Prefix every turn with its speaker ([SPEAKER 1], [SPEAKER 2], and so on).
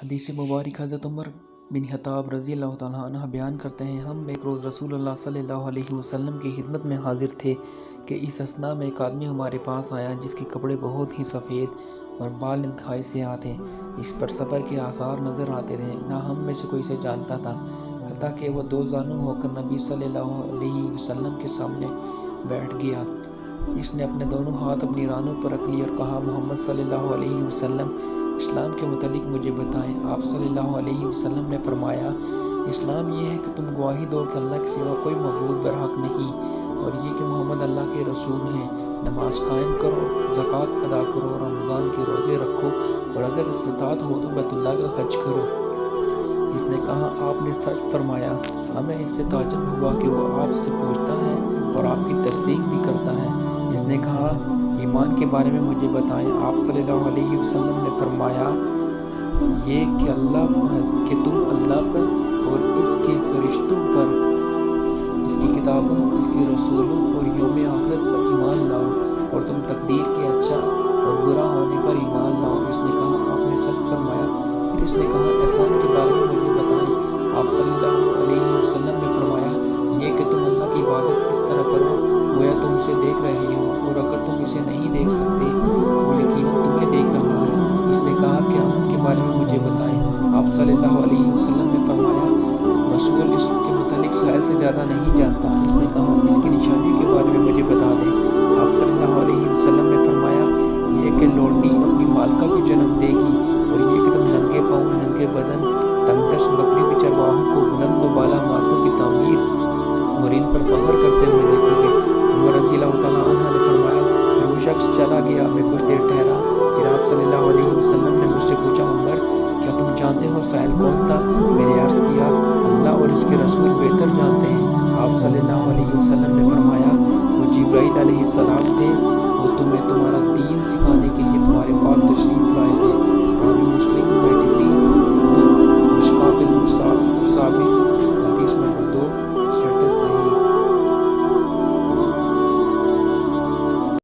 [SPEAKER 1] حدیث مبارک حضرت عمر بن خطاب رضی اللہ تعالیٰ عنہ بیان کرتے ہیں، ہم ایک روز رسول اللہ صلی اللہ علیہ وسلم کی خدمت میں حاضر تھے کہ اس اثناء میں ایک آدمی ہمارے پاس آیا جس کے کپڑے بہت ہی سفید اور بال انتہائی سیاہ تھے۔ اس پر سفر کے آثار نظر آتے تھے، نہ ہم میں سے کوئی اسے جانتا تھا، حتیٰ کہ وہ دو زانو ہو کر نبی صلی اللہ علیہ وسلم کے سامنے بیٹھ گیا۔ اس نے اپنے دونوں ہاتھ اپنی رانوں پر رکھ لیے اور کہا، محمد صلی اللہ علیہ وسلم، اسلام کے متعلق مجھے بتائیں۔ آپ صلی اللہ علیہ وسلم نے فرمایا، اسلام یہ ہے کہ تم گواہی دو کہ اللہ کے سوا کوئی معبود برحق نہیں، اور یہ کہ محمد اللہ کے رسول ہیں، نماز قائم کرو، زکوٰۃ ادا کرو، رمضان کے روزے رکھو، اور اگر استطاعت ہو تو بیت اللہ کا حج کرو۔ اس نے کہا، آپ نے سچ فرمایا، ہمیں اس سے تعجب ہوا کہ وہ آپ سے پوچھتا ہے اور آپ کی تصدیق بھی کرتا ہے۔ اس نے کہا، ایمان کے بارے میں مجھے بتائیں۔ آپ صلی اللہ علیہ وسلم نے فرمایا، یہ کہ تم اللہ پر اور اس کے فرشتوں پر، اس کی کتابوں، اس کے رسولوں اور یوم آخرت پر ایمان لاؤ، اور تم تقدیر کے اچھا اور برا ہونے پر ایمان لاؤ۔ اس نے کہا، آپ نے سچ فرمایا۔ پھر اس نے کہا، احسان کے بارے میں مجھے بتائیں۔ آپ صلی اللہ علیہ وسلم نے فرمایا، یہ کہ تم اللہ کی عبادت اس طرح کرو گویا تم اسے دیکھ رہے ہو، اور اگر تم اسے نہیں دیکھ سکتے تو یقیناً تمہیں دیکھ رہا ہے۔ اس نے کہا، قیامت کے بارے میں مجھے بتائیں۔ آپ صلی اللہ علیہ وسلم نے فرمایا، رسول اس کے متعلق سائل سے زیادہ نہیں جانتا۔ اس نے کہا، اس کی نشانیوں کے بارے میں مجھے بتا دیں۔ آپ صلی اللہ علیہ وسلم نے فرمایا، یہ کہ لوڑنی اپنی مالکہ کو جنم دے گی، اور یہ کہ تم ننگے پاؤں، ننگے بدن، تنگ دست بکری کے چرواہوں کو بلند و بالا عمارتوں کی تعمیر اور ان پر فخر کرتے ہوئے دیکھو گے۔ عمر رضی اللہ تعالیٰ عنہ نے فرمایا، پھر وہ شخص چلا گیا، میں کچھ دیر ٹھہرا، پھر آپ صلی اللہ علیہ وسلم نے مجھ سے پوچھا، عمر، کیا تم جانتے ہو سائل کون تھا؟ میں نے عرض کیا، اللہ اور اس کے رسول بہتر جانتے ہیں۔ آپ صلی اللہ علیہ وسلم نے فرمایا، وہ جبرائیل علیہ السلام تھے، وہ تمہیں تمہارا دین سکھانے کے لیے تمہارے پاس تشریف لائے تھے۔